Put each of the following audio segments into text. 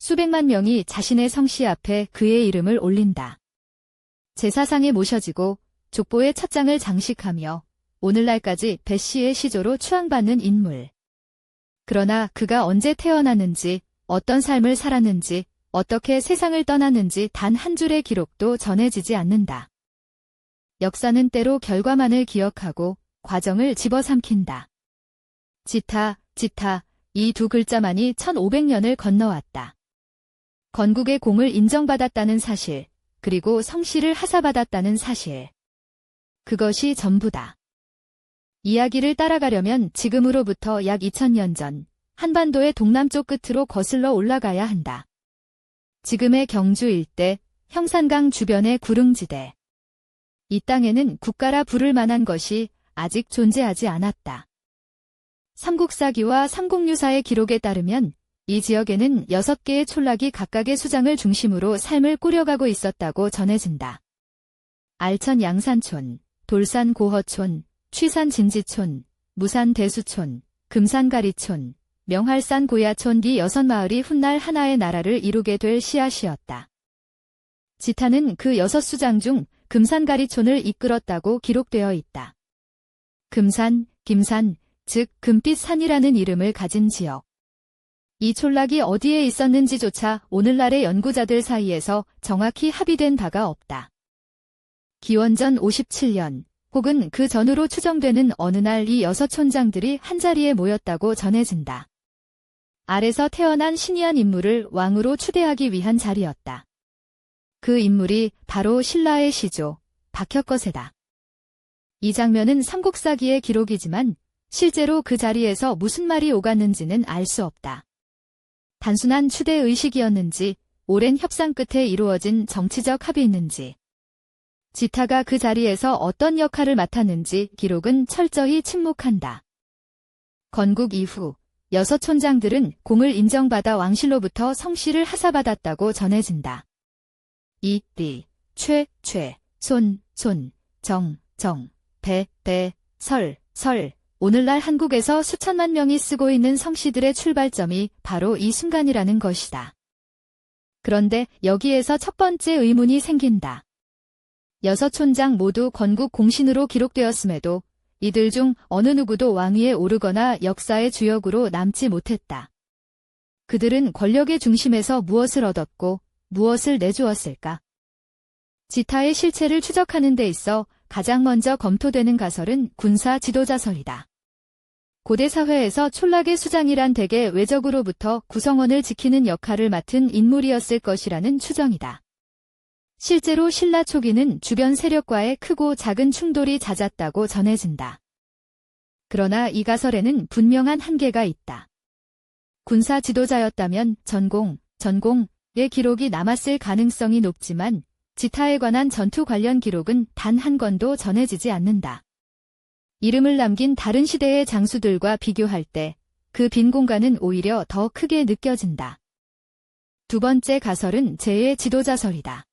수백만 명이 자신의 성씨 앞에 그의 이름을 올린다. 제사상에 모셔지고 족보의 첫 장을 장식하며 오늘날까지 배 씨의 시조로 추앙받는 인물. 그러나 그가 언제 태어났는지, 어떤 삶을 살았는지, 어떻게 세상을 떠났는지 단 한 줄의 기록도 전해지지 않는다. 역사는 때로 결과만을 기억하고 과정을 집어삼킨다. 지타, 지타, 이 두 글자만이 1500년을 건너왔다. 건국의 공을 인정받았다는 사실, 그리고 성씨를 하사받았다는 사실. 그것이 전부다. 이야기를 따라가려면 지금으로부터 약 2000년 전, 한반도의 동남쪽 끝으로 거슬러 올라가야 한다. 지금의 경주 일대, 형산강 주변의 구릉지대. 이 땅에는 국가라 부를 만한 것이 아직 존재하지 않았다. 삼국사기와 삼국유사의 기록에 따르면 이 지역에는 6개의 촌락이 각각의 수장을 중심으로 삶을 꾸려가고 있었다고 전해진다. 알천 양산촌, 돌산 고허촌, 취산 진지촌, 무산 대수촌, 금산 가리촌, 명할산 고야촌 이 6마을이 훗날 하나의 나라를 이루게 될 씨앗이었다. 지타는 그 6수장 중 금산가리촌을 이끌었다고 기록되어 있다. 금산, 김산, 즉 금빛산이라는 이름을 가진 지역. 이 촌락이 어디에 있었는지조차 오늘날의 연구자들 사이에서 정확히 합의된 바가 없다. 기원전 57년 혹은 그 전후로 추정되는 어느 날 이 6촌장들이 한자리에 모였다고 전해진다. 알에서 태어난 신이한 인물을 왕으로 추대하기 위한 자리였다. 그 인물이 바로 신라의 시조, 박혁거세다. 이 장면은 삼국사기의 기록이지만 실제로 그 자리에서 무슨 말이 오갔는지는 알 수 없다. 단순한 추대 의식이었는지, 오랜 협상 끝에 이루어진 정치적 합의였는지, 지타가 그 자리에서 어떤 역할을 맡았는지 기록은 철저히 침묵한다. 건국 이후 6촌장들은 공을 인정받아 왕실로부터 성씨를 하사받았다고 전해진다. 이, 리, 최, 손, 정, 배, 설. 오늘날 한국에서 수천만 명이 쓰고 있는 성씨들의 출발점이 바로 이 순간이라는 것이다. 그런데 여기에서 첫 번째 의문이 생긴다. 6촌장 모두 건국 공신으로 기록되었음에도 이들 중 어느 누구도 왕위에 오르거나 역사의 주역으로 남지 못했다. 그들은 권력의 중심에서 무엇을 얻었고 무엇을 내주었을까? 지타의 실체를 추적하는 데 있어 가장 먼저 검토되는 가설은 군사 지도자설이다. 고대 사회에서 촌락의 수장이란 대개 외적으로부터 구성원을 지키는 역할을 맡은 인물이었을 것이라는 추정이다. 실제로 신라 초기는 주변 세력과의 크고 작은 충돌이 잦았다고 전해진다. 그러나 이 가설에는 분명한 한계가 있다. 군사 지도자였다면 전공의 기록이 남았을 가능성이 높지만 지타에 관한 전투 관련 기록은 단 한 건도 전해지지 않는다. 이름을 남긴 다른 시대의 장수들과 비교할 때 그 빈 공간은 오히려 더 크게 느껴진다. 두 번째 가설은 제의 지도자설이다.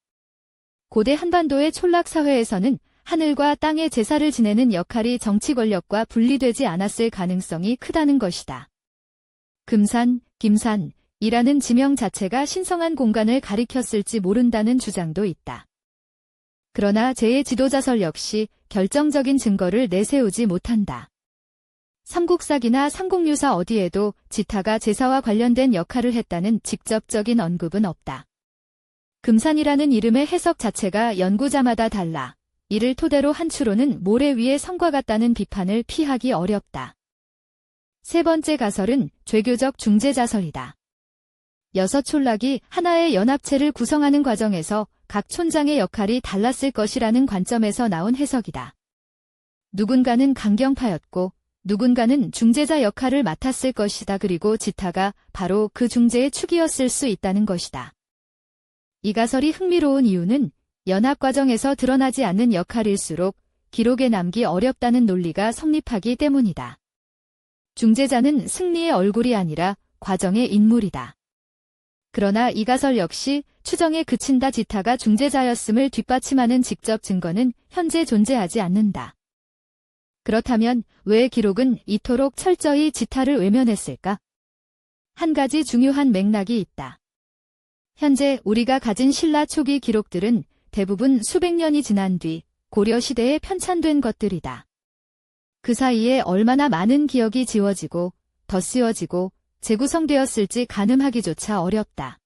고대 한반도의 촌락 사회에서는 하늘과 땅의 제사를 지내는 역할이 정치 권력과 분리되지 않았을 가능성이 크다는 것이다. 금산, 김산이라는 지명 자체가 신성한 공간을 가리켰을지 모른다는 주장도 있다. 그러나 제의 지도자설 역시 결정적인 증거를 내세우지 못한다. 삼국사기나 삼국유사 어디에도 지타가 제사와 관련된 역할을 했다는 직접적인 언급은 없다. 금산이라는 이름의 해석 자체가 연구자마다 달라 이를 토대로 한 추론은 모래 위의 성과 같다는 비판을 피하기 어렵다. 세 번째 가설은 죄교적 중재자설이다. 6촌락이 하나의 연합체를 구성하는 과정에서 각 촌장의 역할이 달랐을 것이라는 관점에서 나온 해석이다. 누군가는 강경파였고 누군가는 중재자 역할을 맡았을 것이다. 그리고 지타가 바로 그 중재의 축이었을 수 있다는 것이다. 이 가설이 흥미로운 이유는 연합 과정에서 드러나지 않는 역할일수록 기록에 남기 어렵다는 논리가 성립하기 때문이다. 중재자는 승리의 얼굴이 아니라 과정의 인물이다. 그러나 이 가설 역시 추정에 그친다. 지타가 중재자였음을 뒷받침하는 직접 증거는 현재 존재하지 않는다. 그렇다면 왜 기록은 이토록 철저히 지타를 외면했을까? 한 가지 중요한 맥락이 있다. 현재 우리가 가진 신라 초기 기록들은 대부분 수백 년이 지난 뒤 고려 시대에 편찬된 것들이다. 그 사이에 얼마나 많은 기억이 지워지고 덧씌워지고 재구성되었을지 가늠하기조차 어렵다.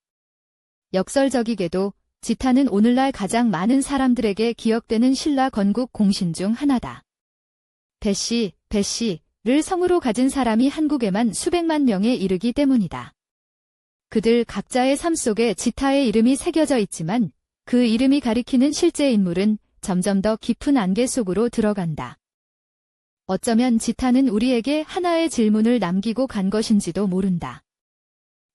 역설적이게도 지타는 오늘날 가장 많은 사람들에게 기억되는 신라 건국 공신 중 하나다. 배씨를 성으로 가진 사람이 한국에만 수백만 명에 이르기 때문이다. 그들 각자의 삶 속에 지타의 이름이 새겨져 있지만 그 이름이 가리키는 실제 인물은 점점 더 깊은 안개 속으로 들어간다. 어쩌면 지타는 우리에게 하나의 질문을 남기고 간 것인지도 모른다.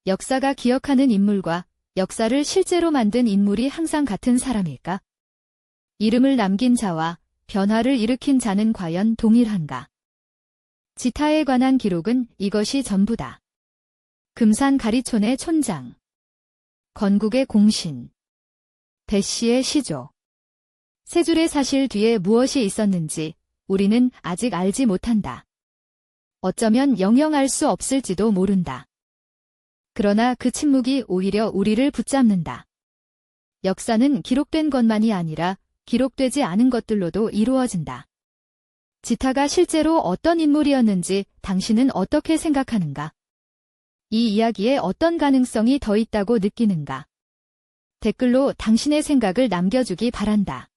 역사가 기억하는 인물과 역사를 실제로 만든 인물이 항상 같은 사람일까? 이름을 남긴 자와 변화를 일으킨 자는 과연 동일한가? 지타에 관한 기록은 이것이 전부다. 금산 가리촌의 촌장, 건국의 공신, 배씨의 시조. 세 줄의 사실 뒤에 무엇이 있었는지 우리는 아직 알지 못한다. 어쩌면 영영 알 수 없을지도 모른다. 그러나 그 침묵이 오히려 우리를 붙잡는다. 역사는 기록된 것만이 아니라 기록되지 않은 것들로도 이루어진다. 지타가 실제로 어떤 인물이었는지 당신은 어떻게 생각하는가? 이 이야기에 어떤 가능성이 더 있다고 느끼는가? 댓글로 당신의 생각을 남겨주기 바란다.